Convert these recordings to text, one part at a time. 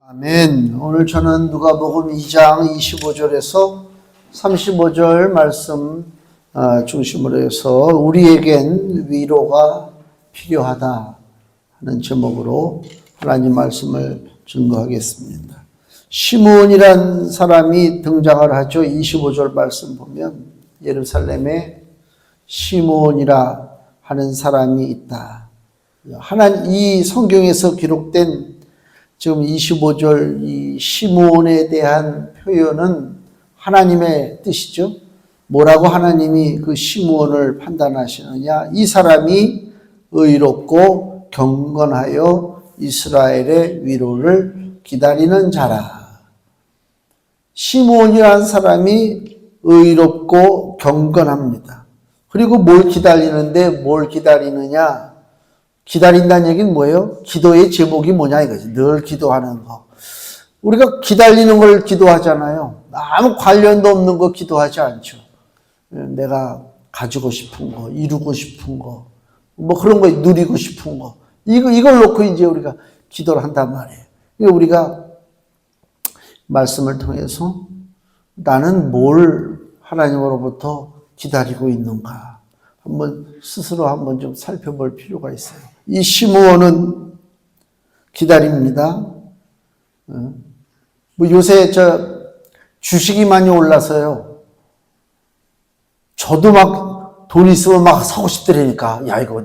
아멘. 오늘 저는 누가복음 2장 25절에서 35절 말씀 중심으로 해서 우리에겐 위로가 필요하다 하는 제목으로 하나님 말씀을 증거하겠습니다. 시므온이란 사람이 등장을 하죠. 25절 말씀 보면 예루살렘에 시므온이라 하는 사람이 있다. 이 성경에서 기록된 지금 25절 이 시므온에 대한 표현은 하나님의 뜻이죠. 뭐라고 하나님이 그 시므온을 판단하시느냐? 이 사람이 의롭고 경건하여 이스라엘의 위로를 기다리는 자라. 시므온이라는 사람이 의롭고 경건합니다. 그리고 뭘 기다리느냐? 기다린다는 얘기는 뭐예요? 기도의 제목이 뭐냐 이거지. 늘 기도하는 거. 우리가 기다리는 걸 기도하잖아요. 아무 관련도 없는 거 기도하지 않죠. 내가 가지고 싶은 거, 이루고 싶은 거, 뭐 그런 거 누리고 싶은 거. 이걸 놓고 이제 우리가 기도를 한단 말이에요. 우리가 말씀을 통해서 나는 뭘 하나님으로부터 기다리고 있는가. 스스로 한번 좀 살펴볼 필요가 있어요. 이 시므온은 기다립니다. 요새 주식이 많이 올라서요. 저도 막 돈 있으면 막 사고 싶더라니까. 야, 이거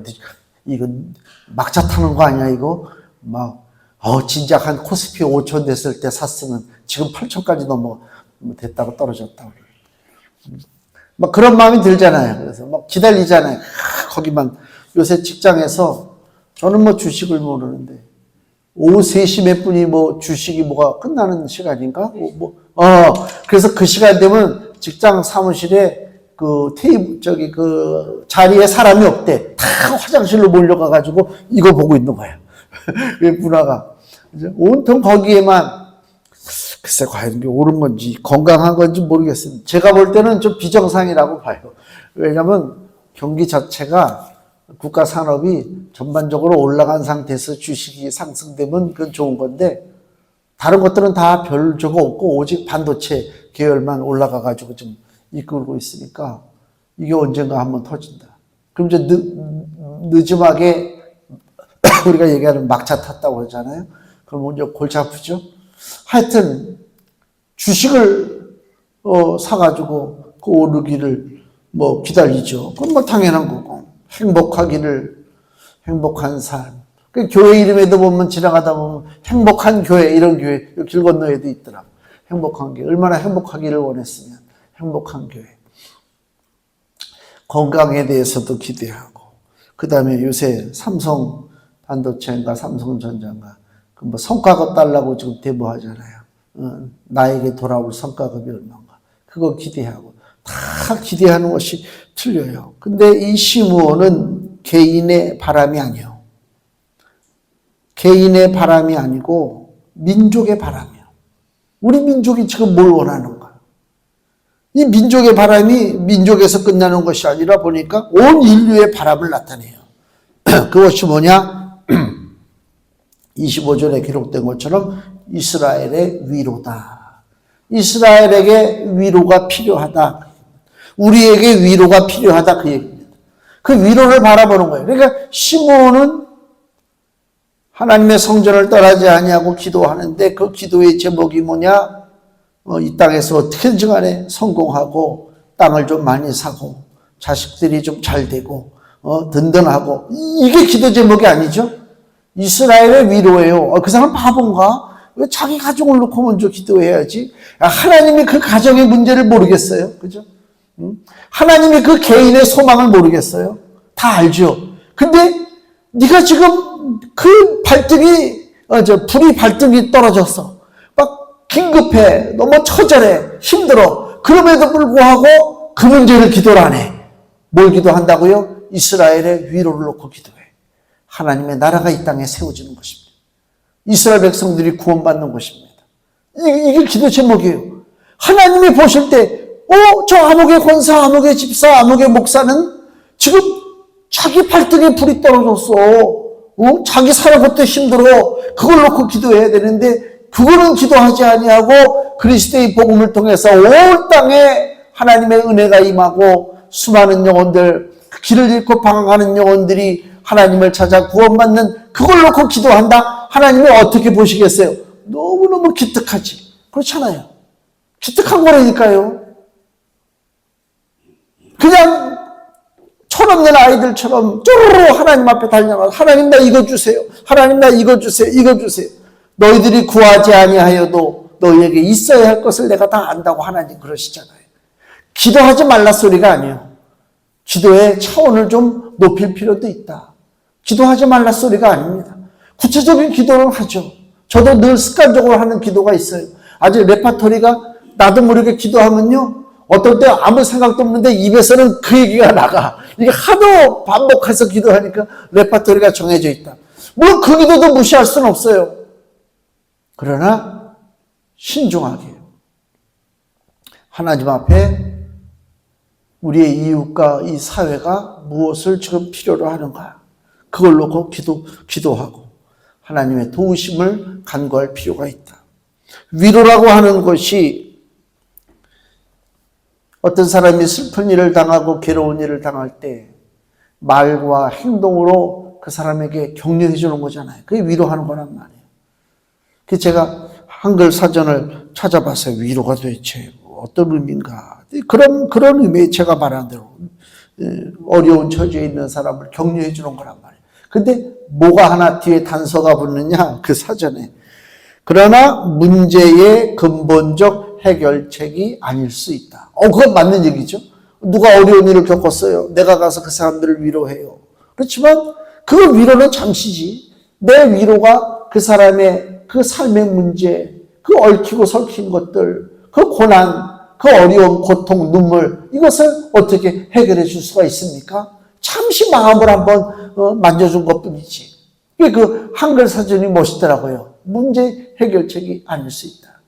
막차 타는 거 아니야, 이거? 진작 한 코스피 5천 됐을 때 샀으면 지금 8천까지 됐다고 떨어졌다고. 막 그런 마음이 들잖아요. 그래서 막 기다리잖아요. 거기만. 요새 직장에서 저는 주식을 모르는데 오후 3시 몇 분이 주식이 뭐가 끝나는 시간인가? 그래서 그 시간 되면 직장 사무실에 그 자리에 사람이 없대. 다 화장실로 몰려가가지고 이거 보고 있는 거예요. 문화가. 온통 거기에만 글쎄 과연 이게 옳은 건지 건강한 건지 모르겠습니다. 제가 볼 때는 좀 비정상이라고 봐요. 왜냐하면 경기 자체가 국가 산업이 전반적으로 올라간 상태에서 주식이 상승되면 그건 좋은 건데 다른 것들은 다 별 저거 없고 오직 반도체 계열만 올라가가지고 좀 이끌고 있으니까 이게 언젠가 한번 터진다. 그럼 이제 늦음하게 우리가 얘기하는 막차 탔다고 하잖아요. 그럼 이제 골치 아프죠. 하여튼 주식을 사가지고 그 오르기를 기다리죠. 그건 당연한 거고. 행복한 삶. 그 교회 이름에도 보면 지나가다 보면 행복한 교회 이런 교회 길 건너에도 있더라고. 행복한 교회. 얼마나 행복하기를 원했으면 행복한 교회. 건강에 대해서도 기대하고. 그 다음에 요새 삼성 반도체인가 삼성전자인가 성과급 달라고 지금 대모하잖아요. 나에게 돌아올 성과급이 얼마인가. 그거 기대하고. 다 기대하는 것이 틀려요. 근데 이 시므온은 개인의 바람이 아니에요. 개인의 바람이 아니고 민족의 바람이에요. 우리 민족이 지금 뭘 원하는가. 이 민족의 바람이 민족에서 끝나는 것이 아니라 보니까 온 인류의 바람을 나타내요. 그것이 뭐냐? 25절에 기록된 것처럼 이스라엘의 위로다. 이스라엘에게 위로가 필요하다. 우리에게 위로가 필요하다 그 얘기입니다. 그 위로를 바라보는 거예요. 그러니까 시므온은 하나님의 성전을 떠나지 아니하고 기도하는데 그 기도의 제목이 뭐냐? 이 땅에서 어떻게든지 간에 성공하고 땅을 좀 많이 사고 자식들이 좀 잘 되고 든든하고 이게 기도 제목이 아니죠? 이스라엘의 위로예요. 그 사람 바본가? 왜 자기 가족을 놓고 먼저 기도해야지? 하나님이 그 가정의 문제를 모르겠어요. 그죠? 하나님이 그 개인의 소망을 모르겠어요. 다 알죠. 근데 네가 지금 그 불이 발등이 떨어졌어. 막 긴급해. 너무 처절해. 힘들어. 그럼에도 불구하고 그 문제를 기도를 안 해. 뭘 기도한다고요? 이스라엘의 위로를 놓고 기도해. 하나님의 나라가 이 땅에 세워지는 것입니다. 이스라엘 백성들이 구원받는 것입니다. 이게 기도 제목이에요. 하나님이 보실 때 저 아무개 권사, 아무개 집사, 아무개 목사는 지금 자기 발등에 불이 떨어졌어. 자기 살아볼 때 힘들어. 그걸 놓고 기도해야 되는데 그거는 기도하지 아니하고 그리스도의 복음을 통해서 온 땅에 하나님의 은혜가 임하고 수많은 영혼들, 길을 잃고 방황하는 영혼들이 하나님을 찾아 구원받는 그걸 놓고 기도한다? 하나님이 어떻게 보시겠어요? 너무너무 기특하지. 그렇잖아요. 기특한 거라니까요. 그냥 철없는 아이들처럼 쪼르르 하나님 앞에 달려나서 하나님 나 이거 주세요. 하나님 나 이거 주세요. 이거 주세요. 너희들이 구하지 아니하여도 너희에게 있어야 할 것을 내가 다 안다고 하나님 그러시잖아요. 기도하지 말라 소리가 아니에요. 기도의 차원을 좀 높일 필요도 있다. 기도하지 말라 소리가 아닙니다. 구체적인 기도를 하죠. 저도 늘 습관적으로 하는 기도가 있어요. 아주 레파토리가 나도 모르게 기도하면요. 어떨 때 아무 생각도 없는데 입에서는 그 얘기가 나가. 이게 하도 반복해서 기도하니까 레파토리가 정해져 있다. 물론 그 기도도 무시할 수는 없어요. 그러나 신중하게 하나님 앞에 우리의 이웃과 이 사회가 무엇을 지금 필요로 하는가 그걸 놓고 기도하고 하나님의 도우심을 간구할 필요가 있다. 위로라고 하는 것이 어떤 사람이 슬픈 일을 당하고 괴로운 일을 당할 때 말과 행동으로 그 사람에게 격려해 주는 거잖아요. 그게 위로하는 거란 말이에요. 그래서 제가 한글 사전을 찾아봤어요. 위로가 도대체 어떤 의미인가. 그런 의미에 제가 말한 대로 어려운 처지에 있는 사람을 격려해 주는 거란 말이에요. 근데 뭐가 하나 뒤에 단서가 붙느냐? 그 사전에. 그러나 문제의 근본적 해결책이 아닐 수 있다. 그건 맞는 얘기죠. 누가 어려운 일을 겪었어요. 내가 가서 그 사람들을 위로해요. 그렇지만 그 위로는 잠시지. 내 위로가 그 사람의 그 삶의 문제, 그 얽히고 설킨 것들, 그 고난, 그 어려움, 고통, 눈물 이것을 어떻게 해결해 줄 수가 있습니까? 잠시 마음을 한번 만져준 것뿐이지. 그 한글 사전이 멋있더라고요. 문제 해결책이 아닐 수 있다.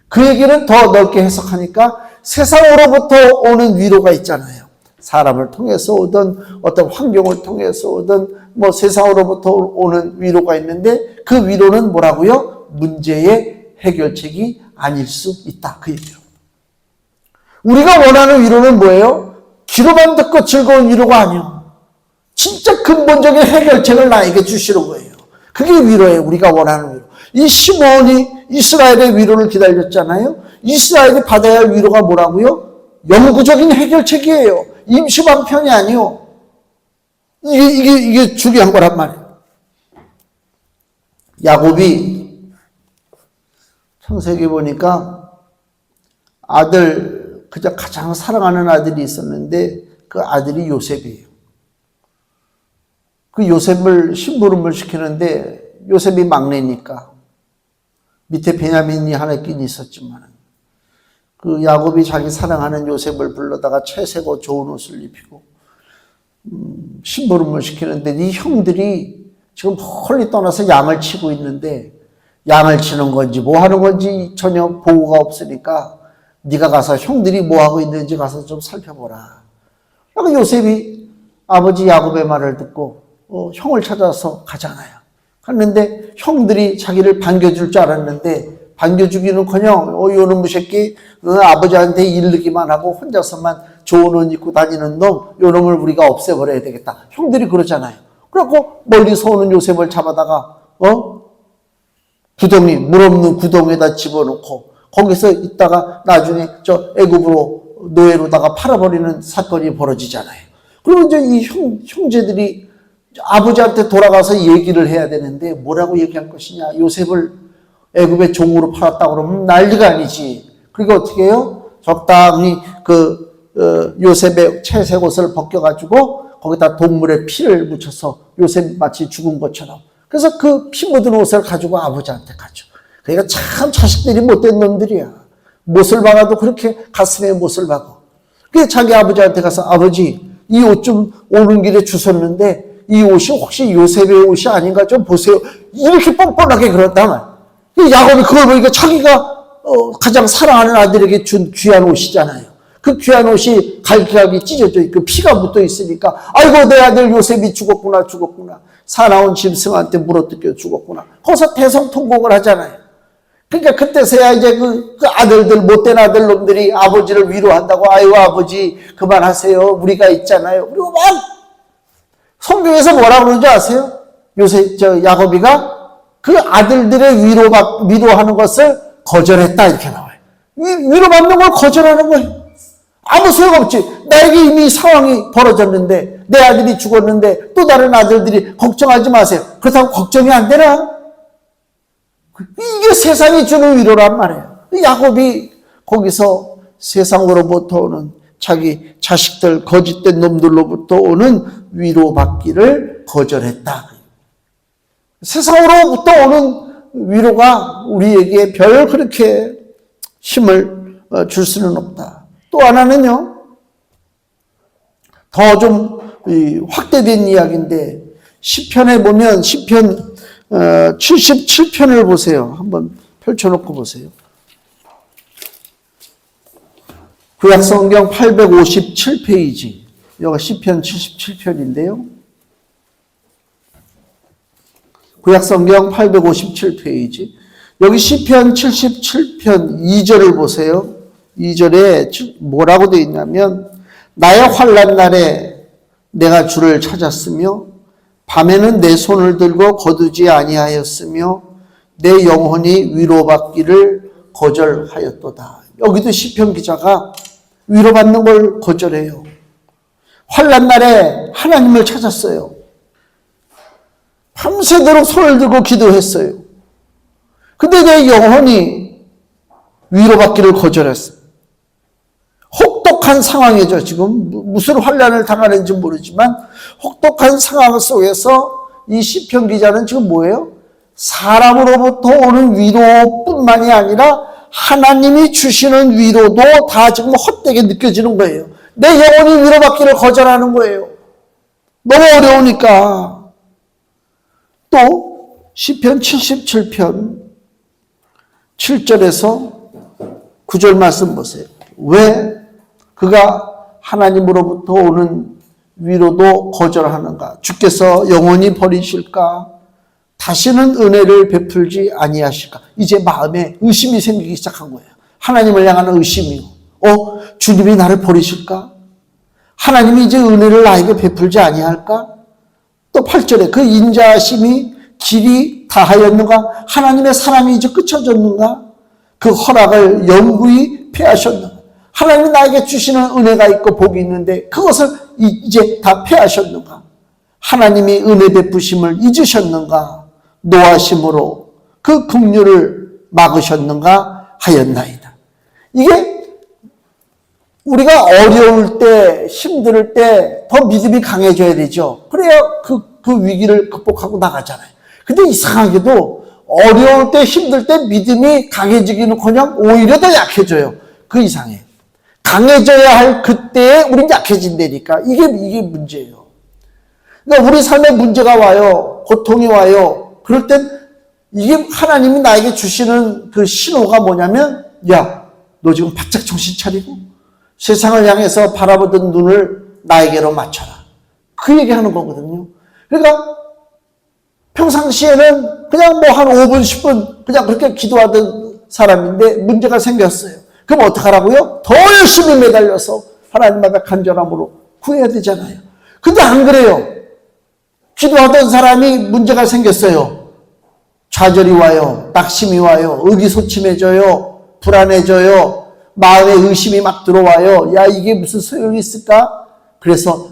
그 얘기는 더 넓게 해석하니까 세상으로부터 오는 위로가 있잖아요. 사람을 통해서 오든 어떤 환경을 통해서 오든 뭐 세상으로부터 오는 위로가 있는데 그 위로는 뭐라고요? 문제의 해결책이 아닐 수 있다. 그 얘기요. 우리가 원하는 위로는 뭐예요? 귀로만 듣고 즐거운 위로가 아니요. 진짜 근본적인 해결책을 나에게 주시는 거예요. 그게 위로예요. 우리가 원하는 위로. 이 시므온이 이스라엘의 위로를 기다렸잖아요. 이스라엘이 받아야 할 위로가 뭐라고요? 영구적인 해결책이에요. 임시방편이 아니요. 이게 중요한 거란 말이에요. 야곱이 창세기 보니까 아들, 그저 가장 사랑하는 아들이 있었는데 그 아들이 요셉이에요. 그 요셉을 심부름을 시키는데 요셉이 막내니까 밑에 베냐민이 하나 있긴 있었지만 그 야곱이 자기 사랑하는 요셉을 불러다가 채세고 좋은 옷을 입히고 심부름을 시키는데 네 형들이 지금 홀리 떠나서 양을 치고 있는데 양을 치는 건지 뭐 하는 건지 전혀 보고가 없으니까 네가 가서 형들이 뭐 하고 있는지 가서 좀 살펴보라. 그러니까 요셉이 아버지 야곱의 말을 듣고 형을 찾아서 가잖아요. 갔는데 형들이 자기를 반겨줄 줄 알았는데 반겨주기는커녕 요놈 무새끼 아버지한테 이르기만 하고 혼자서만 좋은 옷 입고 다니는 놈 요놈을 우리가 없애버려야 되겠다. 형들이 그러잖아요. 그래갖고 멀리서 오는 요셉을 잡아다가 구덩이 물 없는 구덩이에다 집어넣고 거기서 있다가 나중에 저 애굽으로 노예로다가 팔아버리는 사건이 벌어지잖아요. 그러면 이제 이 형제들이 아버지한테 돌아가서 얘기를 해야 되는데 뭐라고 얘기할 것이냐. 요셉을 애굽의 종으로 팔았다고 그러면 난리가 아니지. 그러니까 어떻게 해요? 적당히 요셉의 채색 옷을 벗겨가지고 거기다 동물의 피를 묻혀서 요셉 마치 죽은 것처럼. 그래서 그 피 묻은 옷을 가지고 아버지한테 가죠. 그러니까 참 자식들이 못된 놈들이야. 못을 박아도 그렇게 가슴에 못을 박아. 그래서 자기 아버지한테 가서 아버지 이 옷 좀 오는 길에 주웠는데 이 옷이 혹시 요셉의 옷이 아닌가 좀 보세요. 이렇게 뻔뻔하게 그랬단 말이야. 야곱이 그걸 보니까 자기가 가장 사랑하는 아들에게 준 귀한 옷이잖아요. 그 귀한 옷이 갈기갈기 찢어져 있고 피가 묻어 있으니까 아이고 내 아들 요셉이 죽었구나. 사나운 짐승한테 물어뜯겨 죽었구나. 거기서 대성통곡을 하잖아요. 그러니까 그때서야 이제 그 아들들, 못된 아들 놈들이 아버지를 위로한다고, 아유, 아버지, 그만하세요. 우리가 있잖아요. 그리고 막, 성경에서 뭐라고 그러는지 아세요? 요새, 야곱이가 그 아들들의 위로하는 것을 거절했다. 이렇게 나와요. 위로받는 걸 거절하는 거예요. 아무 소용없지. 나에게 이미 상황이 벌어졌는데, 내 아들이 죽었는데, 또 다른 아들들이 걱정하지 마세요. 그렇다고 걱정이 안 되나? 이게 세상이 주는 위로란 말이에요. 야곱이 거기서 세상으로부터 오는 자기 자식들, 거짓된 놈들로부터 오는 위로받기를 거절했다. 세상으로부터 오는 위로가 우리에게 별 그렇게 힘을 줄 수는 없다. 또 하나는요, 더 좀 확대된 이야기인데, 시편에 보면 시편 77편을 보세요. 한번 펼쳐놓고 보세요. 구약성경 857페이지. 여기가 시편 77편인데요. 구약성경 857페이지. 여기 시편 77편 2절을 보세요. 2절에 뭐라고 되어 있냐면, 나의 환난 날에 내가 주를 찾았으며 밤에는 내 손을 들고 거두지 아니하였으며 내 영혼이 위로받기를 거절하였도다. 여기도 시편 기자가 위로받는 걸 거절해요. 환난 날에 하나님을 찾았어요. 밤새도록 손을 들고 기도했어요. 근데 내 영혼이 위로받기를 거절했어요. 혹독한 상황이죠. 지금 무슨 환난을 당하는지 모르지만 혹독한 상황 속에서 이 시편 기자는 지금 뭐예요? 사람으로부터 오는 위로뿐만이 아니라 하나님이 주시는 위로도 다 지금 헛되게 느껴지는 거예요. 내 영혼이 위로받기를 거절하는 거예요. 너무 어려우니까. 또 시편 77편 7절에서 9절 말씀 보세요. 왜 그가 하나님으로부터 오는 위로도 거절하는가? 주께서 영원히 버리실까? 다시는 은혜를 베풀지 아니하실까? 이제 마음에 의심이 생기기 시작한 거예요. 하나님을 향하는 의심이요. 주님이 나를 버리실까? 하나님이 이제 은혜를 나에게 베풀지 아니할까? 또 8절에 그 인자하심이 길이 다하였는가? 하나님의 사랑이 이제 끝쳐졌는가? 그 허락을 영구히 폐하셨는가? 하나님이 나에게 주시는 은혜가 있고 복이 있는데 그것을 이제 다 폐하셨는가? 하나님이 은혜 베푸심을 잊으셨는가? 노하심으로 그 긍휼을 막으셨는가 하였나이다. 이게 우리가 어려울 때, 힘들 때 더 믿음이 강해져야 되죠. 그래야 그 위기를 극복하고 나가잖아요. 근데 이상하게도 어려울 때, 힘들 때 믿음이 강해지기는커녕 오히려 더 약해져요. 그 이상해. 강해져야 할 그때에 우린 약해진다니까. 이게 문제예요. 그러니까 우리 삶에 문제가 와요. 고통이 와요. 그럴 땐 이게 하나님이 나에게 주시는 그 신호가 뭐냐면, 야, 너 지금 바짝 정신 차리고 세상을 향해서 바라보던 눈을 나에게로 맞춰라. 그 얘기하는 거거든요. 그러니까 평상시에는 그냥 뭐 한 5분, 10분 그냥 그렇게 기도하던 사람인데 문제가 생겼어요. 그럼 어떡하라고요? 더 열심히 매달려서 하나님 앞에 간절함으로 구해야 되잖아요. 근데 안 그래요. 기도하던 사람이 문제가 생겼어요. 좌절이 와요. 낙심이 와요. 의기소침해져요. 불안해져요. 마음에 의심이 막 들어와요. 야, 이게 무슨 소용이 있을까? 그래서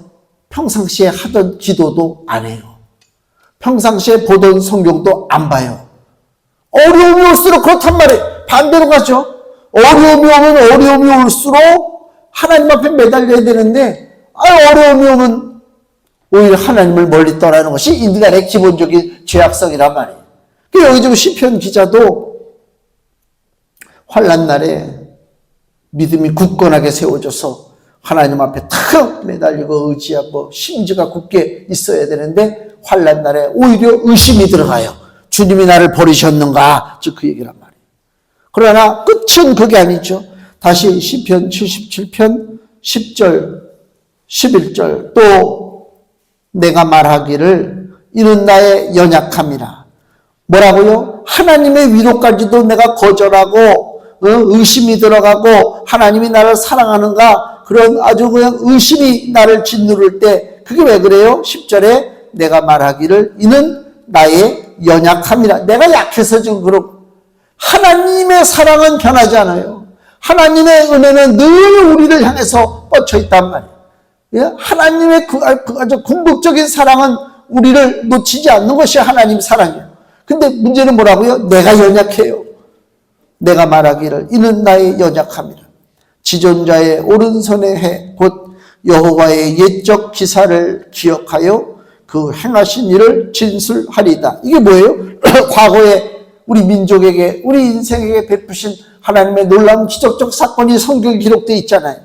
평상시에 하던 기도도 안 해요. 평상시에 보던 성경도 안 봐요. 어려움이 올수록 그렇단 말이에요. 반대로 가죠. 어려움이 오면 어려움이 올수록 하나님 앞에 매달려야 되는데 어려움이 오면 오히려 하나님을 멀리 떠나는 것이 인간의 기본적인 죄악성이란 말이에요. 여기 지금 시편 기자도 환난 날에 믿음이 굳건하게 세워져서 하나님 앞에 탁 매달리고 의지하고 심지가 굳게 있어야 되는데 환난 날에 오히려 의심이 들어가요. 주님이 나를 버리셨는가? 즉 그 얘기란 말이에요. 그러나 끝은 그게 아니죠. 다시 시편 77편 10절 11절 또 내가 말하기를 이는 나의 연약함이라. 뭐라고요? 하나님의 위로까지도 내가 거절하고 의심이 들어가고 하나님이 나를 사랑하는가 그런 아주 그냥 의심이 나를 짓누를 때 그게 왜 그래요? 10절에 내가 말하기를 이는 나의 연약함이라. 내가 약해서 지금 그렇고 하나님의 사랑은 변하지 않아요. 하나님의 은혜는 늘 우리를 향해서 뻗쳐 있단 말이에요. 예? 하나님의 아주 궁극적인 사랑은 우리를 놓치지 않는 것이 하나님 사랑이에요. 근데 문제는 뭐라고요? 내가 연약해요. 내가 말하기를 이는 나의 연약함이라. 지존자의 오른손의 해 곧 여호와의 옛적 기사를 기억하여 그 행하신 일을 진술하리다. 이게 뭐예요? 과거에 우리 민족에게 우리 인생에게 베푸신 하나님의 놀라운 기적적 사건이 성경에 기록되어 있잖아요.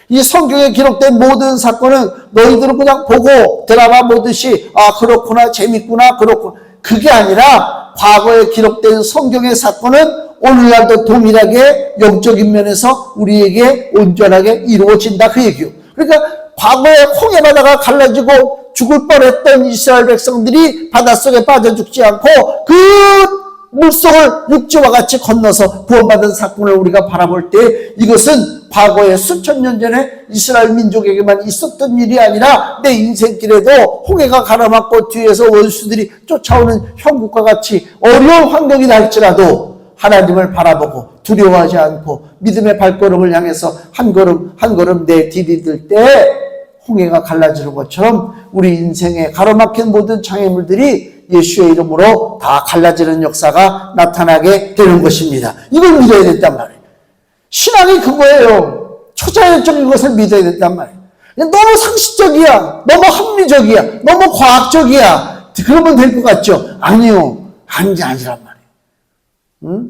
이 성경에 기록된 모든 사건은 너희들은 그냥 보고 드라마 보듯이 아 그렇구나 재밌구나 그렇구나 그게 아니라 과거에 기록된 성경의 사건은 오늘날도 동일하게 영적인 면에서 우리에게 온전하게 이루어진다 그 얘기요. 그러니까 과거에 홍해바다가 갈라지고 죽을 뻔했던 이스라엘 백성들이 바닷속에 빠져 죽지 않고 그 물속을 육지와 같이 건너서 구원받은 사건을 우리가 바라볼 때 이것은 과거에 수천 년 전에 이스라엘 민족에게만 있었던 일이 아니라 내 인생길에도 홍해가 가라앉고 뒤에서 원수들이 쫓아오는 형국과 같이 어려운 환경이다 할지라도 하나님을 바라보고 두려워하지 않고 믿음의 발걸음을 향해서 한 걸음 한 걸음 내디딜 때 홍해가 갈라지는 것처럼 우리 인생에 가로막힌 모든 장애물들이 예수의 이름으로 다 갈라지는 역사가 나타나게 되는 것입니다. 이걸 믿어야 된단 말이에요. 신앙이 그거예요. 초자연적인 것을 믿어야 된단 말이에요. 너무 상식적이야. 너무 합리적이야. 너무 과학적이야. 그러면 될 것 같죠? 아니요. 아니란 말이에요. 응?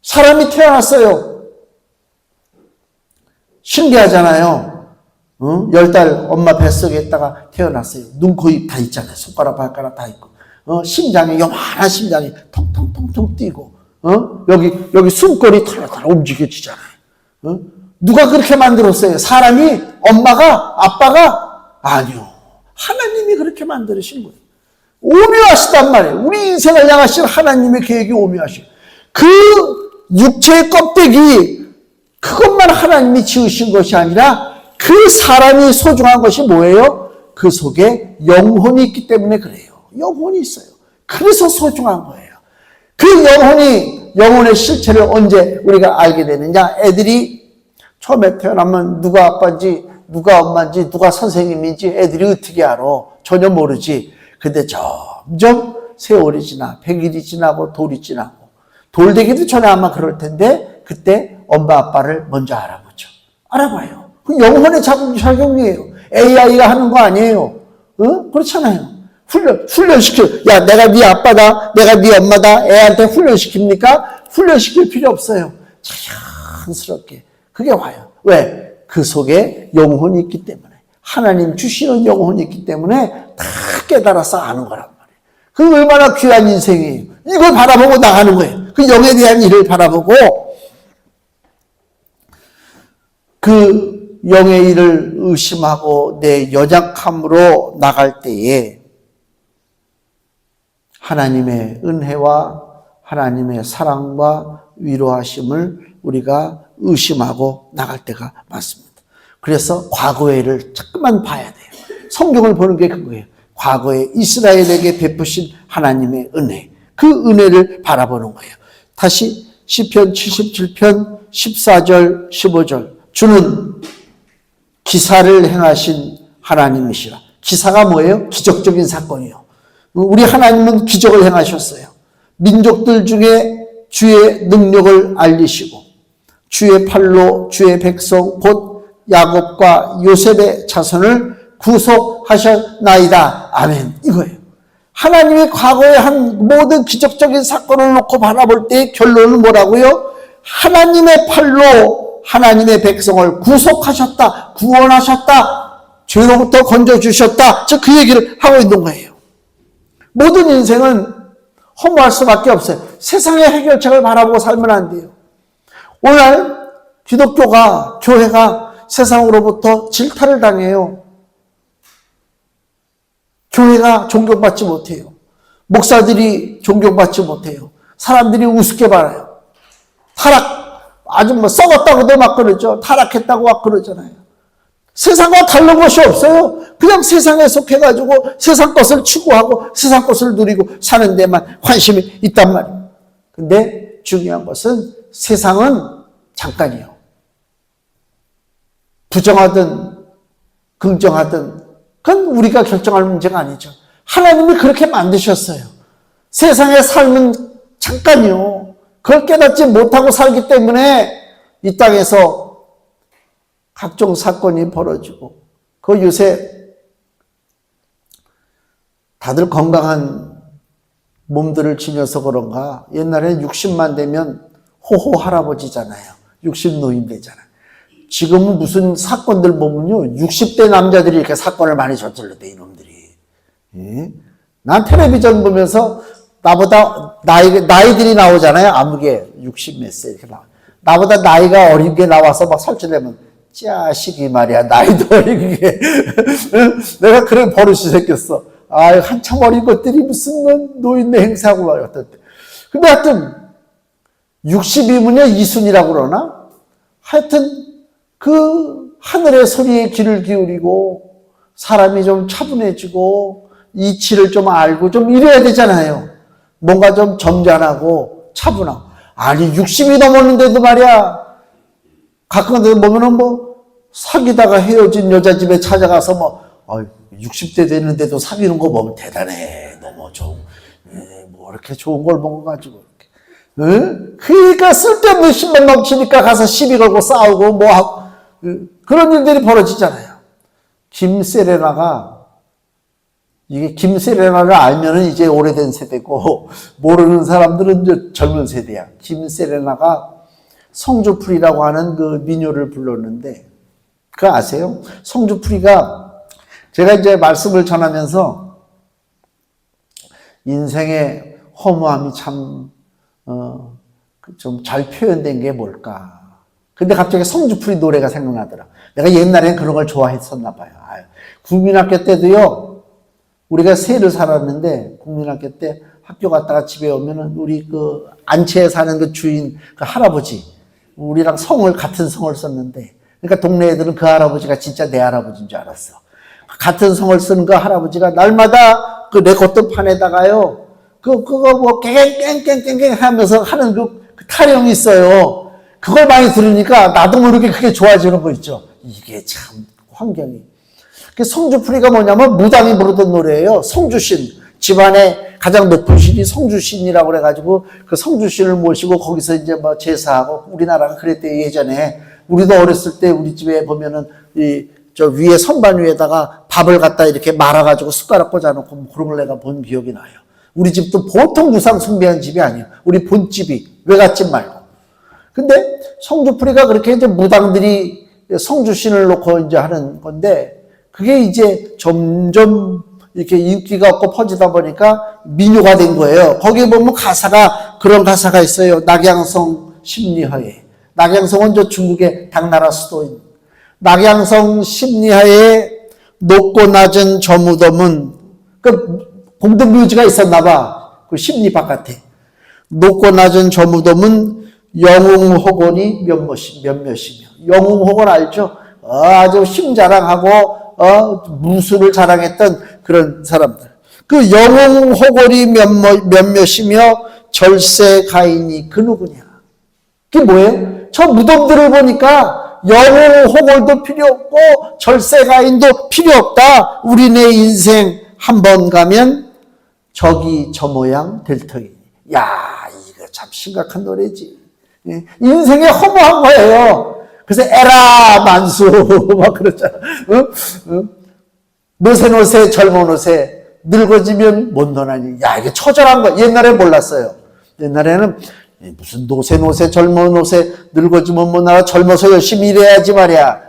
사람이 태어났어요. 신기하잖아요. 응? 10달 엄마 뱃속에 있다가 태어났어요. 눈, 코, 입 다 있잖아요. 손가락, 발가락 다 있고. 심장이, 요만한 심장이 통통통통 뛰고, 여기 숨골이 털털 움직여지잖아요. 누가 그렇게 만들었어요? 사람이, 엄마가, 아빠가? 아니요. 하나님이 그렇게 만드신 거예요. 오묘하시단 말이에요. 우리 인생을 향하신 하나님의 계획이 오묘하시고. 그 육체의 껍데기, 그것만 하나님이 지으신 것이 아니라 그 사람이 소중한 것이 뭐예요? 그 속에 영혼이 있기 때문에 그래요. 영혼이 있어요. 그래서 소중한 거예요. 그 영혼의 실체를 언제 우리가 알게 되느냐? 애들이 처음에 태어나면 누가 아빠인지, 누가 엄마인지, 누가 선생님인지 애들이 어떻게 알아? 전혀 모르지. 근데 점점 세월이 지나, 100일이 지나고 돌이 지나고, 돌 되기도 전에 아마 그럴 텐데, 그때 엄마 아빠를 먼저 알아보죠. 알아봐요. 그 영혼의 작용이에요. AI가 하는 거 아니에요. 그렇잖아요. 훈련시켜. 야, 내가 네 아빠다. 내가 네 엄마다. 애한테 훈련시킵니까? 훈련시킬 필요 없어요. 자연스럽게. 그게 와요. 왜? 그 속에 영혼이 있기 때문에. 하나님 주시는 영혼이 있기 때문에 다 깨달아서 아는 거란 말이에요. 그 얼마나 귀한 인생이에요. 이걸 바라보고 나가는 거예요. 그 영에 대한 일을 바라보고 그 영의 일을 의심하고 내 연약함으로 나갈 때에 하나님의 은혜와 하나님의 사랑과 위로하심을 우리가 의심하고 나갈 때가 많습니다. 그래서 과거의 일을 자꾸만 봐야 돼요. 성경을 보는 게 그거예요. 과거에 이스라엘에게 베푸신 하나님의 은혜, 그 은혜를 바라보는 거예요. 다시 시편 77편 14절 15절 주는 기사를 행하신 하나님이시라. 기사가 뭐예요? 기적적인 사건이요. 우리 하나님은 기적을 행하셨어요. 민족들 중에 주의 능력을 알리시고 주의 팔로 주의 백성 곧 야곱과 요셉의 자손을 구속하셨나이다. 아멘. 이거예요. 하나님이 과거에 한 모든 기적적인 사건을 놓고 바라볼 때의 결론은 뭐라고요? 하나님의 팔로 하나님의 백성을 구속하셨다. 구원하셨다. 죄로부터 건져주셨다. 즉 그 얘기를 하고 있는 거예요. 모든 인생은 허무할 수밖에 없어요. 세상의 해결책을 바라보고 살면 안 돼요. 오늘 기독교가, 교회가 세상으로부터 질타를 당해요. 교회가 존경받지 못해요. 목사들이 존경받지 못해요. 사람들이 우습게 봐요. 아주 뭐 썩었다고도 막 그러죠. 타락했다고 막 그러잖아요. 세상과 다른 것이 없어요. 그냥 세상에 속해가지고 세상 것을 추구하고 세상 것을 누리고 사는 데만 관심이 있단 말이에요. 근데 중요한 것은 세상은 잠깐이요. 부정하든 긍정하든 그건 우리가 결정할 문제가 아니죠. 하나님이 그렇게 만드셨어요. 세상의 삶은 잠깐이요. 그걸 깨닫지 못하고 살기 때문에 이 땅에서 각종 사건이 벌어지고, 그 요새 다들 건강한 몸들을 지녀서 그런가 옛날에는 60만 되면 호호 할아버지잖아요. 60 노인 되잖아요. 지금은 무슨 사건들 보면요, 60대 남자들이 이렇게 사건을 많이 저질러대, 이놈들이. 예? 난 텔레비전 보면서 나보다 나이들이 나오잖아요. 아무게 60 몇 세 이렇게 나와. 나보다 나이가 어린 게 나와서 막 설치되면 자식이 말이야, 나이도 어린 게. 내가 그런 버릇이 생겼어. 아, 한참 어린 것들이 무슨 노인네 행사하고 막 어떻대. 근데 하여튼 60이면요 이순이라고 그러나? 하여튼 그 하늘의 소리에 귀를 기울이고 사람이 좀 차분해지고 이치를 좀 알고 좀 이래야 되잖아요. 뭔가 좀 점잖하고 차분하고. 아니 60이 넘었는데도 말이야, 가끔 보면은 뭐 사귀다가 헤어진 여자 집에 찾아가서 뭐 60대 됐는데도 사귀는 거 보면 대단해. 너무 좋은, 뭐 이렇게 좋은 걸 먹어가지고 이렇게. 응? 그러니까 쓸데없는 신만 넘치니까 가서 시비 걸고 싸우고 뭐 하고, 그런 일들이 벌어지잖아요. 이게 김세레나를 알면은 이제 오래된 세대고, 모르는 사람들은 이제 젊은 세대야. 김세레나가 성주풀이라고 하는 그 민요를 불렀는데, 그거 아세요? 성주풀이가, 제가 이제 말씀을 전하면서 인생의 허무함이 참, 좀 잘 표현된 게 뭘까. 근데 갑자기 성주풀이 노래가 생각나더라. 내가 옛날엔 그런 걸 좋아했었나 봐요. 국민학교 때도요, 우리가 세를 살았는데, 국민학교 때 학교 갔다가 집에 오면은 우리 그 안채에 사는 그 주인, 그 할아버지, 우리랑 같은 성을 썼는데, 그러니까 동네 애들은 그 할아버지가 진짜 내 할아버지인 줄 알았어. 같은 성을 쓰는 그 할아버지가 날마다 그 내 겉돌판에다가요, 그거 뭐 깽깽깽깽깽 하면서 하는 그 타령이 있어요. 그걸 많이 들으니까 나도 모르게 그게 좋아지는 거 있죠. 이게 참 환경이. 성주풀이가 뭐냐면 무당이 부르던 노래예요. 성주신. 집안에 가장 높은 신이 성주신이라고 그래가지고 그 성주신을 모시고 거기서 이제 뭐 제사하고, 우리나라가 그랬대요. 예전에 우리도 어렸을 때 우리 집에 보면은 저 위에 선반 위에다가 밥을 갖다 이렇게 말아가지고 숟가락 꽂아놓고 뭐 그런 걸 내가 본 기억이 나요. 우리 집도 보통 무상 숭배한 집이 아니에요. 우리 본집이, 외갓집 말고. 근데 성주풀이가 그렇게 이제 무당들이 성주신을 놓고 이제 하는 건데, 그게 이제 점점 이렇게 인기가 없고 퍼지다 보니까 민요가 된 거예요. 거기에 보면 그런 가사가 있어요. 낙양성 십리하에. 낙양성은 저 중국의 당나라 수도인. 낙양성 십리하에 높고 낮은 저 무덤은, 그 공동묘지가 있었나 봐. 그 십리 바깥에. 높고 낮은 저 무덤은 영웅호곤이 몇몇이며. 영웅호곤 알죠? 아주 힘자랑하고 무술을 자랑했던 그런 사람들. 그 영웅호곤이 몇몇이며 절세가인이 그 누구냐. 그게 뭐예요? 저 무덤들을 보니까 영웅호곤도 필요 없고 절세가인도 필요 없다. 우리네 인생 한 번 가면 저기 저 모양 될 터이니. 야, 이거 참 심각한 노래지. 인생의 허무한 거예요. 그래서 에라 만수 막 그러잖아. 노새 젊은 옷에 늙어지면 못논하니. 야, 이게 처절한 거. 옛날에 몰랐어요. 옛날에는 무슨 노새 젊은 옷에 늙어지면 못논하나, 젊어서 열심히 일해야지 말이야.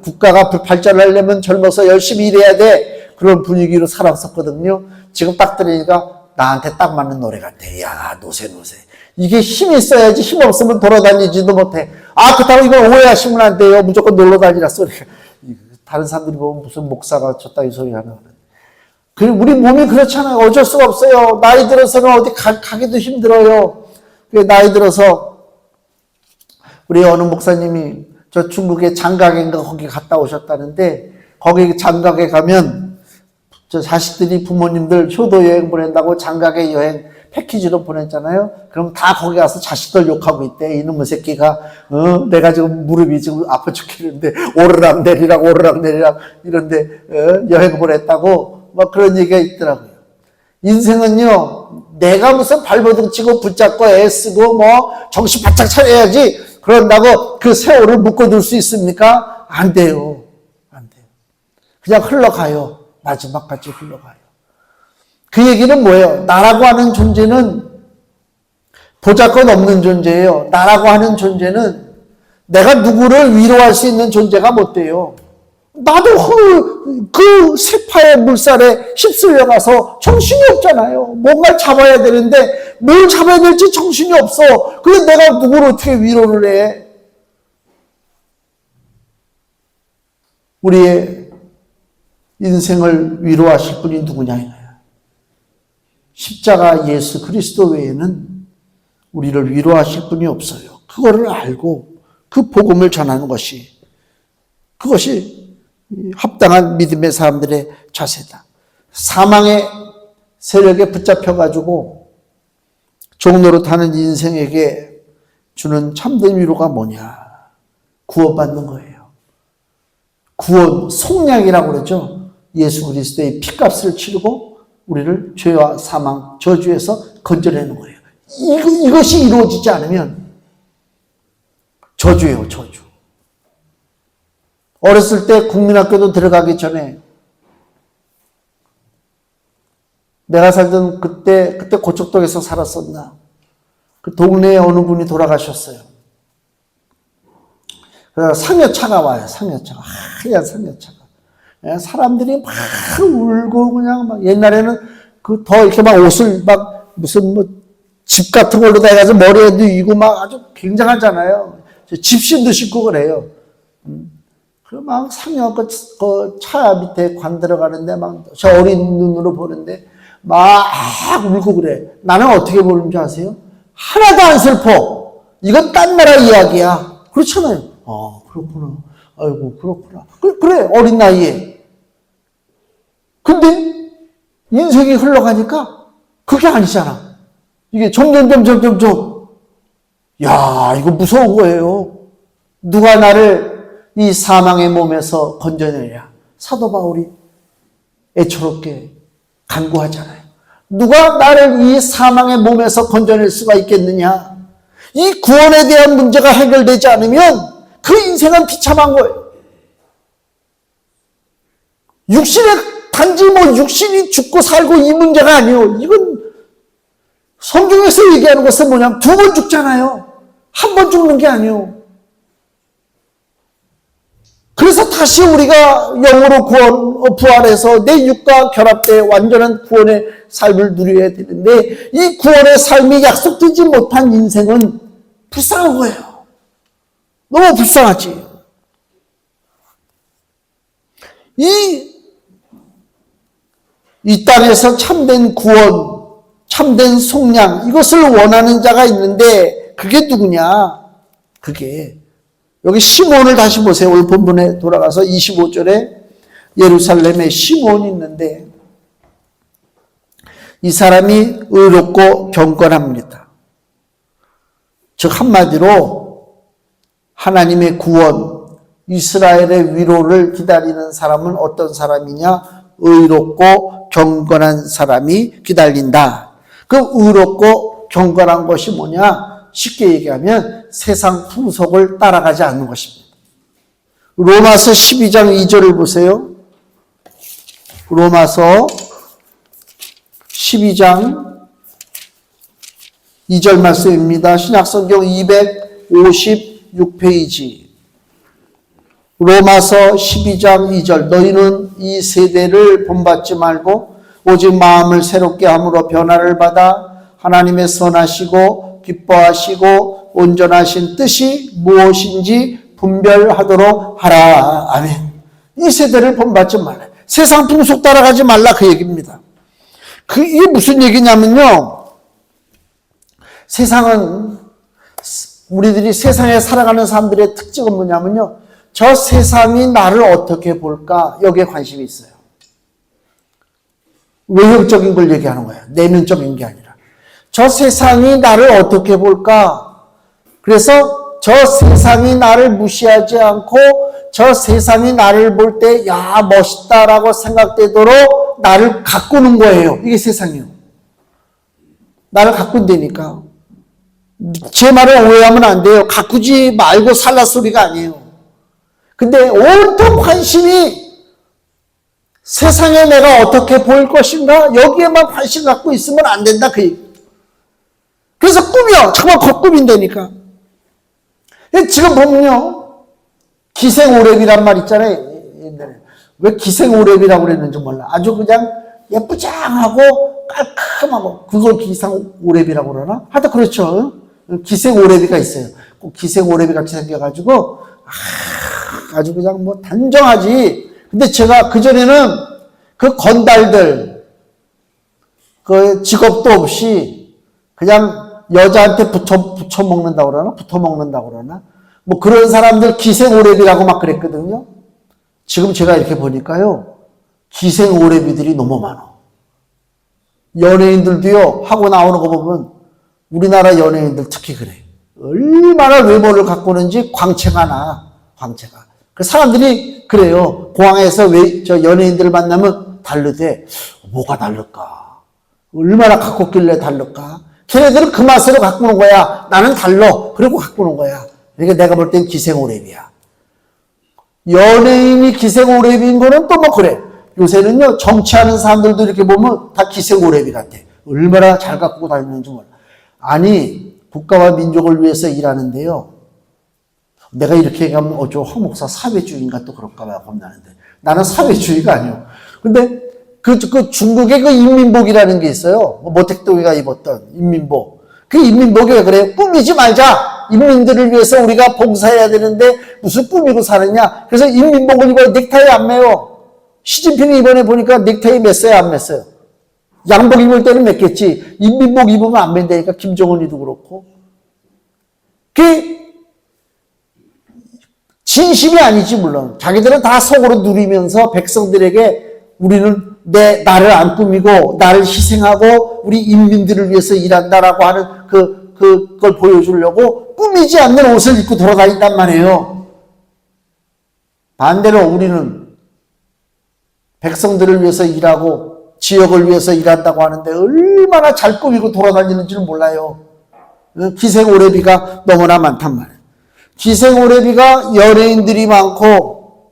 국가가 발전하려면 젊어서 열심히 일해야 돼. 그런 분위기로 살았었거든요. 지금 딱 들으니까 나한테 딱 맞는 노래 같아. 야, 노새. 이게 힘이 있어야지, 힘 없으면 돌아다니지도 못해. 그렇다고 이거 오해하시면 안 돼요. 무조건 놀러 다니라 소리가. 다른 사람들이 보면 무슨 목사가 저 따위 소리 하나. 우리 몸이 그렇잖아요. 어쩔 수가 없어요. 나이 들어서는 어디 가기도 힘들어요. 나이 들어서 우리 어느 목사님이 저 중국의 장각인가 거기 갔다 오셨다는데, 거기 장각에 가면 저 자식들이 부모님들 효도 여행 보낸다고 장각에 여행 패키지로 보냈잖아요. 그럼 다 거기 가서 자식들 욕하고 있대. 이놈의 새끼가 내가 지금 무릎이 지금 아파 죽겠는데 오르락 내리락 이런데 여행 보냈다고 막 그런 얘기가 있더라고요. 인생은요, 내가 무슨 발버둥 치고 붙잡고 애쓰고 뭐 정신 바짝 차려야지 그런다고 그 세월을 묶어둘 수 있습니까? 안 돼요. 안 돼요. 그냥 흘러가요. 마지막까지 흘러가요. 그 얘기는 뭐예요? 나라고 하는 존재는 보잘것 없는 존재예요. 나라고 하는 존재는 내가 누구를 위로할 수 있는 존재가 못 돼요. 나도 그 세파의 물살에 휩쓸려 가서 정신이 없잖아요. 뭔가를 잡아야 되는데 뭘 잡아야 될지 정신이 없어. 그래서 내가 누구를 어떻게 위로를 해? 우리의 인생을 위로하실 분이 누구냐 이거야. 십자가 예수 그리스도 외에는 우리를 위로하실 분이 없어요. 그거를 알고 그 복음을 전하는 것이, 그것이 합당한 믿음의 사람들의 자세다. 사망의 세력에 붙잡혀가지고 종노릇하는 인생에게 주는 참된 위로가 뭐냐? 구원받는 거예요. 구원, 속량이라고 그러죠. 예수 그리스도의 피값을 치르고 우리를 죄와 사망, 저주에서 건져내는 거예요. 이것이 이루어지지 않으면 저주예요, 저주. 어렸을 때 국민학교도 들어가기 전에 내가 살던 그때 고척동에서 살았었나. 그 동네에 어느 분이 돌아가셨어요. 그래서 상여차가 와요, 상여차가. 하얀 상여차가. 사람들이 막 울고 그냥 막 옛날에는 그 더 이렇게 막 옷을 막 무슨 뭐 집 같은 걸로 다 해가지고 머리에도 이고 막 아주 굉장하잖아요. 집신도 싣고 그래요. 그럼 막 상여 그 차 밑에 관 들어가는데 막 저 어린 눈으로 보는데 막 울고 그래. 나는 어떻게 보는 줄 아세요? 하나도 안 슬퍼. 이건 딴 나라 이야기야. 그렇잖아요. 아, 그렇구나. 아이고, 그렇구나. 그래, 어린 나이에. 근데 인생이 흘러가니까 그게 아니잖아. 이게 점점. 야, 이거 무서운 거예요. 누가 나를 이 사망의 몸에서 건져내랴. 사도 바울이 애처롭게 간구하잖아요. 누가 나를 이 사망의 몸에서 건져낼 수가 있겠느냐. 이 구원에 대한 문제가 해결되지 않으면 그 인생은 비참한 거예요. 단지 육신이 죽고 살고 이 문제가 아니에요. 이건 성경에서 얘기하는 것은 뭐냐면 2번 죽잖아요. 한 번 죽는 게 아니에요. 그래서 다시 우리가 영으로 부활해서 내 육과 결합돼 완전한 구원의 삶을 누려야 되는데 이 구원의 삶이 약속되지 못한 인생은 불쌍한 거예요. 너무 불쌍하지. 이 땅에서 참된 구원, 참된 속량, 이것을 원하는 자가 있는데 그게 누구냐? 그게 여기 시몬을 다시 보세요. 오늘 본문에 돌아가서 25절에 예루살렘에 시몬이 있는데 이 사람이 의롭고 경건합니다. 즉 한마디로 하나님의 구원, 이스라엘의 위로를 기다리는 사람은 어떤 사람이냐? 의롭고 경건한 사람이 기다린다. 그 의롭고 경건한 것이 뭐냐? 쉽게 얘기하면 세상 풍속을 따라가지 않는 것입니다. 로마서 12장 2절을 보세요. 로마서 12장 2절 말씀입니다. 신약성경 256페이지. 로마서 12장 2절. 너희는 이 세대를 본받지 말고 오직 마음을 새롭게 함으로 변화를 받아 하나님의 선하시고 기뻐하시고 온전하신 뜻이 무엇인지 분별하도록 하라. 아멘. 이 세대를 본받지 말라. 세상 풍속 따라가지 말라 그 얘기입니다. 이게 무슨 얘기냐면요. 세상은, 우리들이 세상에 살아가는 사람들의 특징은 뭐냐면요. 저 세상이 나를 어떻게 볼까? 여기에 관심이 있어요. 외형적인 걸 얘기하는 거예요. 내면적인 게 아니라. 저 세상이 나를 어떻게 볼까? 그래서 저 세상이 나를 무시하지 않고 저 세상이 나를 볼 때 야 멋있다라고 생각되도록 나를 가꾸는 거예요. 이게 세상이에요. 나를 가꾼다니까. 제 말을 오해하면 안 돼요. 가꾸지 말고 살라 소리가 아니에요. 근데 온통 관심이 세상에 내가 어떻게 보일 것인가 여기에만 관심 갖고 있으면 안 된다 그 얘기. 그래서 꾸며 정말 겉꾸민다니까. 지금 보면요 기생오랩이란 말 있잖아요. 옛날에 왜 기생오랩이라고 그랬는지 몰라. 아주 그냥 예쁘장하고 깔끔하고 그걸 기생오랩이라고 그러나? 하여튼 그렇죠. 기생오랩이가 있어요. 꼭 기생오랩이 같이 생겨가지고 아주 그냥 뭐 단정하지. 근데 제가 그전에는 그 건달들 그 직업도 없이 그냥 여자한테 붙여 먹는다고 그러나? 붙어 먹는다고 그러나? 뭐 그런 사람들 기생오랩이라고 막 그랬거든요. 지금 제가 이렇게 보니까요. 기생오랩이들이 너무 많아. 연예인들도요. 하고 나오는 거 보면 우리나라 연예인들 특히 그래. 얼마나 외모를 가꾸는지 광채가 나. 광채가. 그 사람들이 그래요. 공항에서 저 연예인들을 만나면 다르대. 뭐가 다를까? 얼마나 가꿨길래 다를까? 걔네들은 그 맛으로 가꾸는 거야. 나는 달러. 그리고 가꾸는 거야. 그러니까 내가 볼 땐 기생오랩이야. 연예인이 기생오랩인 거는 또 뭐 그래. 요새는요, 정치하는 사람들도 이렇게 보면 다 기생오랩이 같아. 얼마나 잘 가꾸고 다니는지 몰라. 아니, 국가와 민족을 위해서 일하는데요. 내가 이렇게 얘기하면 황 목사 사회주의인가 또 그럴까봐 겁나는데. 나는 사회주의가 아니에요. 근데 그 중국의 그 인민복이라는 게 있어요. 모택동이가 입었던 인민복. 그 인민복이 왜 그래요? 꾸미지 말자. 인민들을 위해서 우리가 봉사해야 되는데 무슨 꾸미고 사느냐. 그래서 인민복을 입어야 넥타이 안 매요. 시진핑이 이번에 보니까 넥타이 맸어요, 안 맸어요? 양복 입을 때는 맸겠지. 인민복 입으면 안 맨다니까, 김정은이도 그렇고. 그게 진심이 아니지, 물론. 자기들은 다 속으로 누리면서 백성들에게 우리는 나를 안 꾸미고, 나를 희생하고, 우리 인민들을 위해서 일한다라고 하는 그걸 보여주려고 꾸미지 않는 옷을 입고 돌아다닌단 말이에요. 반대로 우리는 백성들을 위해서 일하고 지역을 위해서 일한다고 하는데 얼마나 잘 꾸미고 돌아다니는지는 몰라요. 기생오랩이가 너무나 많단 말이에요. 기생오랩이가 연예인들이 많고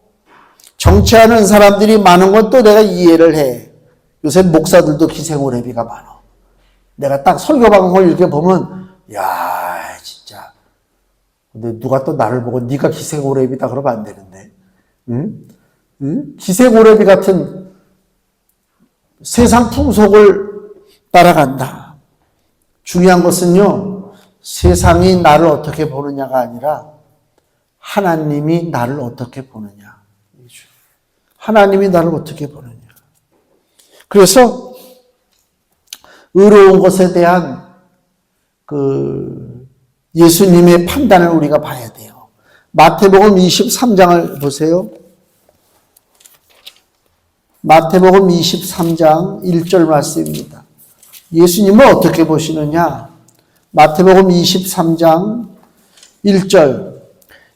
정치하는 사람들이 많은 건 또 내가 이해를 해. 요새 목사들도 기생오랩이가 많아. 내가 딱 설교 방송을 이렇게 보면 야 진짜 근데 누가 또 나를 보고 네가 기생오랩이다 그러면 안 되는데 응? 기생오랩이 같은 세상 풍속을 따라간다. 중요한 것은요, 세상이 나를 어떻게 보느냐가 아니라 하나님이 나를 어떻게 보느냐. 하나님이 나를 어떻게 보느냐. 그래서 의로운 것에 대한 예수님의 판단을 우리가 봐야 돼요. 마태복음 23장을 보세요. 마태복음 23장 1절 말씀입니다. 예수님을 어떻게 보시느냐? 마태복음 23장 1절.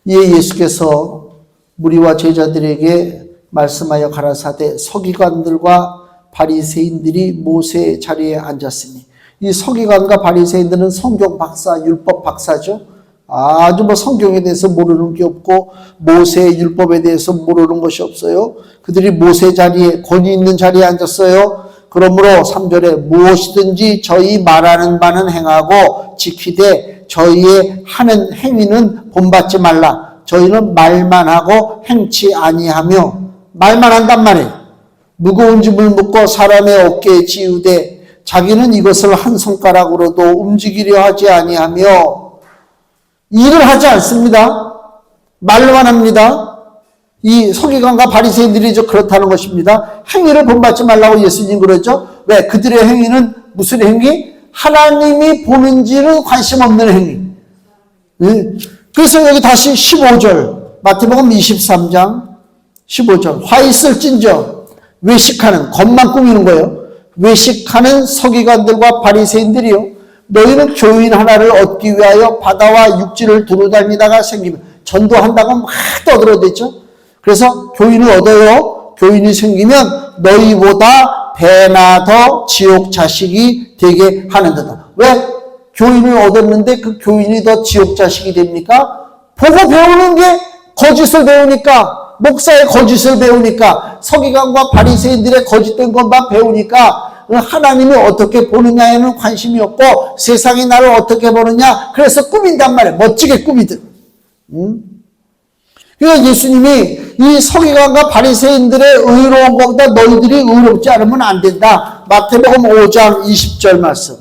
이에 예수께서 무리와 제자들에게 말씀하여 가라사대 서기관들과 바리새인들이 모세의 자리에 앉았으니 이 서기관과 바리새인들은 성경 박사, 율법 박사죠. 아주 성경에 대해서 모르는 게 없고 모세의 율법에 대해서 모르는 것이 없어요. 그들이 모세 자리에 권위 있는 자리에 앉았어요. 그러므로 3절에 무엇이든지 저희 말하는 바는 행하고 지키되 저희의 하는 행위는 본받지 말라. 저희는 말만 하고 행치 아니하며 말만 한단 말이에요. 무거운 짐을 묶고 사람의 어깨에 지우되 자기는 이것을 한 손가락으로도 움직이려 하지 아니하며 일을 하지 않습니다. 말로만 합니다. 이 서기관과 바리새인들이 그렇다는 것입니다. 행위를 본받지 말라고 예수님 그러죠. 왜? 그들의 행위는 무슨 행위? 하나님이 보는지는 관심 없는 행위. 네. 그래서 여기 다시 15절, 마태복음 23장 15절. 화 있을진저 외식하는, 겉만 꾸미는 거예요. 외식하는 서기관들과 바리새인들이요, 너희는 교인 하나를 얻기 위하여 바다와 육지를 두루다니다가 생기면, 전도한다고 막 떠들어댔죠. 그래서 교인을 얻어요. 교인이 생기면 너희보다 배나 더 지옥 자식이 되게 하는도다. 왜? 교인을 얻었는데 그 교인이 더 지옥 자식이 됩니까? 보고 배우는 게 거짓을 배우니까, 목사의 거짓을 배우니까, 서기관과 바리새인들의 거짓된 것만 배우니까 하나님이 어떻게 보느냐에는 관심이 없고 세상이 나를 어떻게 보느냐, 그래서 꾸민단 말이에요. 멋지게 꾸미든. 그러니까 예수님이 이 서기관과 바리새인들의 의로운 것보다 너희들이 의롭지 않으면 안 된다. 마태복음 5장 20절 말씀.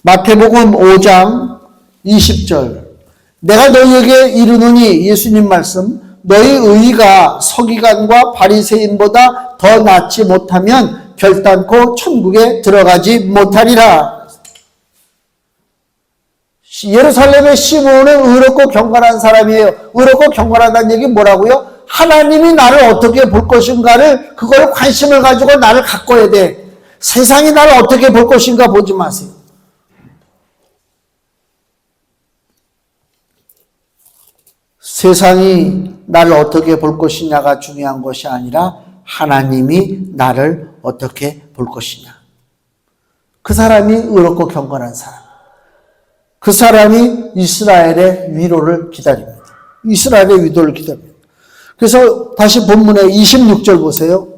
마태복음 5장 20절. 내가 너희에게 이르노니, 예수님 말씀, 너희 의가 서기관과 바리새인보다 더 낫지 못하면 결단코 천국에 들어가지 못하리라. 예루살렘의 시므온은 의롭고 경건한 사람이에요. 의롭고 경건하다는 얘기 뭐라고요? 하나님이 나를 어떻게 볼 것인가를, 그걸 관심을 가지고 나를 가꿔야 돼. 세상이 나를 어떻게 볼 것인가 보지 마세요. 세상이 나를 어떻게 볼 것이냐가 중요한 것이 아니라 하나님이 나를 어떻게 볼 것이냐. 그 사람이 의롭고 경건한 사람. 그 사람이 이스라엘의 위로를 기다립니다. 이스라엘의 위로를 기다립니다. 그래서 다시 본문의 26절 보세요.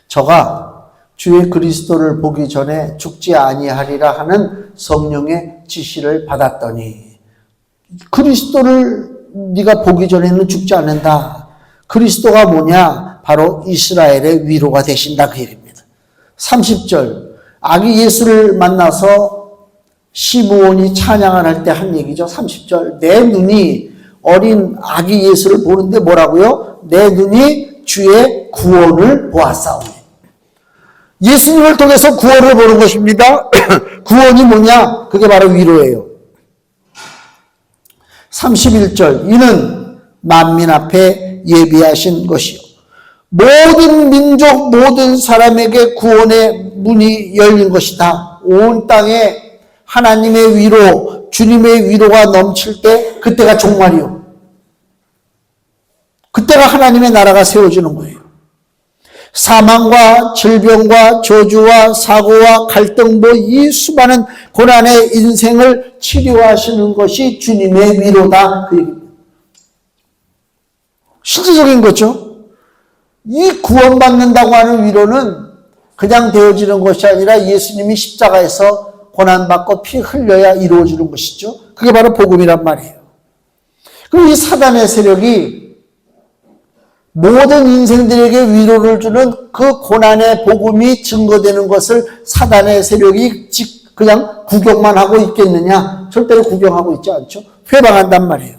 저가 주의 그리스도를 보기 전에 죽지 아니하리라 하는 성령의 지시를 받았더니, 그리스도를 네가 보기 전에는 죽지 않는다. 그리스도가 뭐냐? 바로 이스라엘의 위로가 되신다, 그 얘기입니다. 30절, 아기 예수를 만나서 시므온이 찬양을 할 때 한 얘기죠. 30절, 내 눈이 어린 아기 예수를 보는데 뭐라고요? 내 눈이 주의 구원을 보았사오니. 예수님을 통해서 구원을 보는 것입니다. 구원이 뭐냐? 그게 바로 위로예요. 31절, 이는 만민 앞에 예비하신 것이요, 모든 민족 모든 사람에게 구원의 문이 열린 것이다. 온 땅에 하나님의 위로, 주님의 위로가 넘칠 때, 그때가 종말이요. 그때가 하나님의 나라가 세워지는 거예요. 사망과 질병과 저주와 사고와 갈등, 이 수많은 고난의 인생을 치료하시는 것이 주님의 위로다, 그 얘기입니다. 실질적인 거죠. 이 구원받는다고 하는 위로는 그냥 되어지는 것이 아니라 예수님이 십자가에서 고난받고 피 흘려야 이루어지는 것이죠. 그게 바로 복음이란 말이에요. 그리고 이 사단의 세력이 모든 인생들에게 위로를 주는 그 고난의 복음이 증거되는 것을 사단의 세력이 그냥 구경만 하고 있겠느냐? 절대로 구경하고 있지 않죠. 회방한단 말이에요.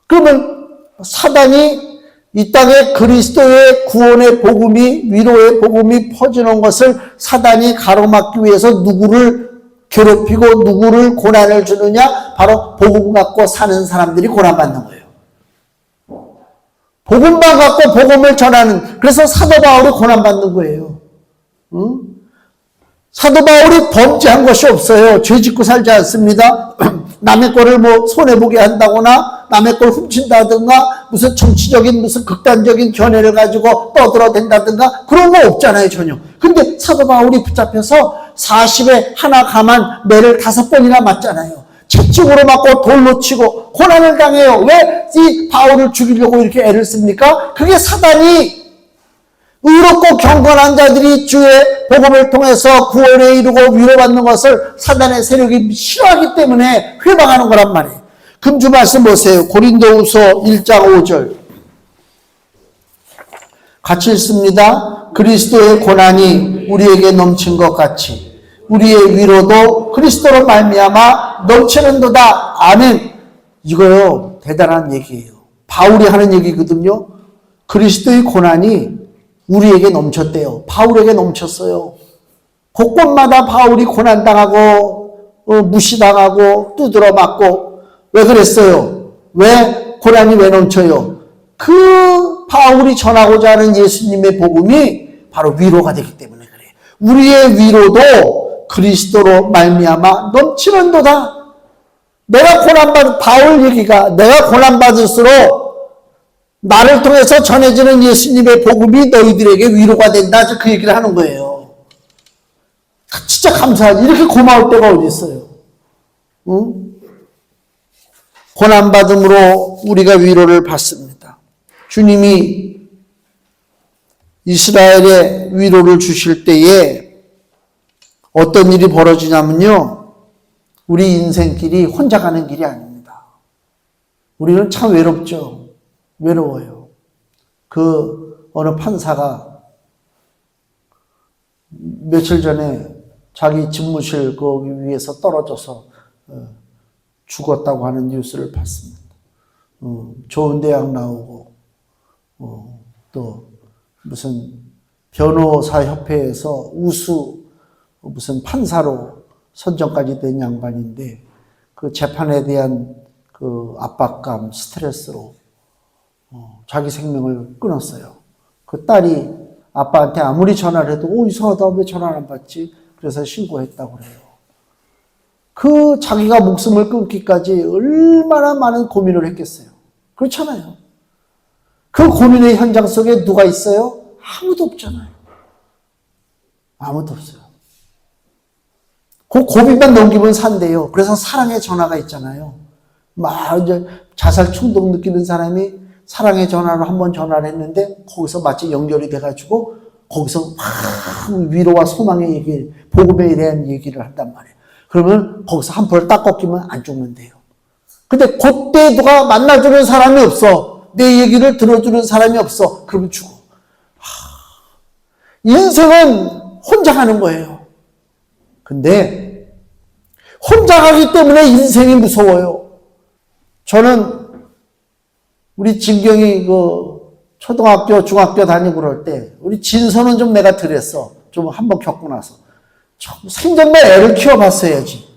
그러면 사단이 이 땅에 그리스도의 구원의 복음이, 위로의 복음이 퍼지는 것을 사단이 가로막기 위해서 누구를 괴롭히고 누구를 고난을 주느냐? 바로 복음 갖고 사는 사람들이 고난받는 거예요. 복음만 갖고 복음을 전하는, 그래서 사도 바울이 고난받는 거예요. 사도 바울이 범죄한 것이 없어요. 죄 짓고 살지 않습니다. 남의 거를 손해보게 한다거나 남의 걸 훔친다든가 무슨 정치적인 무슨 극단적인 견해를 가지고 떠들어댄다든가 그런 거 없잖아요, 전혀. 근데 사도 바울이 붙잡혀서 40에 하나 가만 매를 5번이나 맞잖아요. 채찍으로 맞고 돌로 치고 고난을 당해요. 왜 이 바울을 죽이려고 이렇게 애를 씁니까? 그게 사단이 의롭고 경건한 자들이 주의 복음을 통해서 구원에 이르고 위로받는 것을 사단의 세력이 싫어하기 때문에 회방하는 거란 말이에요. 금주 말씀 보세요. 고린도후서 1장 5절. 같이 읽습니다. 그리스도의 고난이 우리에게 넘친 것 같이 우리의 위로도 그리스도로 말미암아 넘치는도다. 아멘. 이거요, 대단한 얘기예요. 바울이 하는 얘기거든요. 그리스도의 고난이 우리에게 넘쳤대요. 바울에게 넘쳤어요. 곳곳마다 바울이 고난당하고 무시당하고 두드러 맞고. 왜 그랬어요? 왜 고난이 왜 넘쳐요? 그 바울이 전하고자 하는 예수님의 복음이 바로 위로가 되기 때문에 그래요. 우리의 위로도 그리스도로 말미암아 넘치는도다. 내가 고난받은 바울 얘기가 내가 고난받을수록 나를 통해서 전해지는 예수님의 복음이 너희들에게 위로가 된다. 그 얘기를 하는 거예요. 진짜 감사하지. 이렇게 고마울 때가 어디 있어요? 응? 고난받음으로 우리가 위로를 받습니다. 주님이 이스라엘에 위로를 주실 때에 어떤 일이 벌어지냐면요. 우리 인생길이 혼자 가는 길이 아닙니다. 우리는 참 외롭죠. 외로워요. 어느 판사가 며칠 전에 자기 집무실 거기 위에서 떨어져서 죽었다고 하는 뉴스를 봤습니다. 좋은 대학 나오고 또 무슨 변호사 협회에서 우수 무슨 판사로 선정까지 된 양반인데 그 재판에 대한 그 압박감, 스트레스로 자기 생명을 끊었어요. 그 딸이 아빠한테 아무리 전화를 해도 이상하다 왜 전화를 안 받지? 그래서 신고했다고 그래요. 그 자기가 목숨을 끊기까지 얼마나 많은 고민을 했겠어요. 그렇잖아요. 그 고민의 현장 속에 누가 있어요? 아무도 없잖아요. 아무도 없어요. 그 고민만 넘기면 산대요. 그래서 사랑의 전화가 있잖아요. 막 이제 자살 충동 느끼는 사람이 사랑의 전화로 한번 전화를 했는데 거기서 마치 연결이 돼가지고 거기서 막 위로와 소망의 얘기, 복음에 대한 얘기를 한단 말이에요. 그러면 거기서 한 폴 딱 꺾이면 안 죽는데요. 근데 그때 누가 만나주는 사람이 없어. 내 얘기를 들어주는 사람이 없어. 그러면 죽어. 인생은 혼자 가는 거예요. 근데 혼자 가기 때문에 인생이 무서워요. 저는 우리 진경이 초등학교, 중학교 다니고 그럴 때 우리 진서는 좀 내가 덜했어. 좀 한번 겪고 나서. 생전에 애를 키워봤어야지.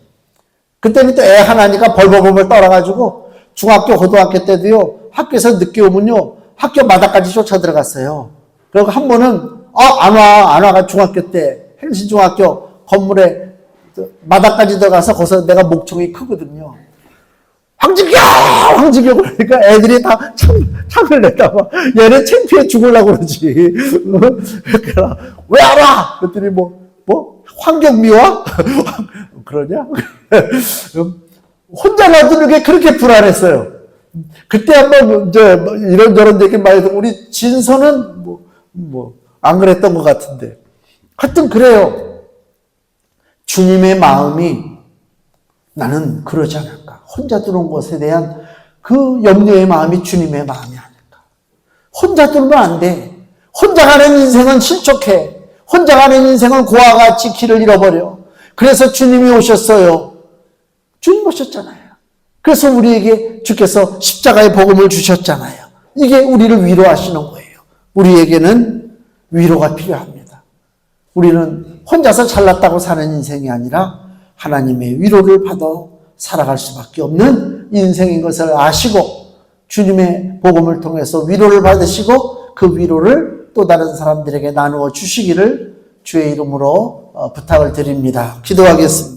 그때는 또 애 하나니까 벌벌벌 떨어가지고 중학교, 고등학교 때도요. 학교에서 늦게 오면요. 학교 마다까지 쫓아 들어갔어요. 그리고 한 번은 안 와가 중학교 때 행신중학교 건물에 마다까지 들어가서 거기서 내가 목청이 크거든요. 황지겨 그러니까 애들이 다 창을 냈다 봐. 얘는 창피해 죽으려고 그러지. 왜 안 와? 그랬더니 환경미화? 그러냐? 혼자 놔두는 게 그렇게 불안했어요. 그때 한번 이런저런 얘기 많이 해서 우리 진서는 안 그랬던 것 같은데. 하여튼 그래요. 주님의 마음이 나는 그러지 않을까. 혼자 두는 것에 대한 그 염려의 마음이 주님의 마음이 아닐까. 혼자 두면 안 돼. 혼자 가는 인생은 실족해. 혼자 가는 인생은 고와 같이 길을 잃어버려. 그래서 주님이 오셨어요. 주님 오셨잖아요. 그래서 우리에게 주께서 십자가의 복음을 주셨잖아요. 이게 우리를 위로하시는 거예요. 우리에게는 위로가 필요합니다. 우리는 혼자서 잘났다고 사는 인생이 아니라 하나님의 위로를 받아 살아갈 수밖에 없는 인생인 것을 아시고 주님의 복음을 통해서 위로를 받으시고 그 위로를 또 다른 사람들에게 나누어 주시기를 주의 이름으로 부탁을 드립니다. 기도하겠습니다.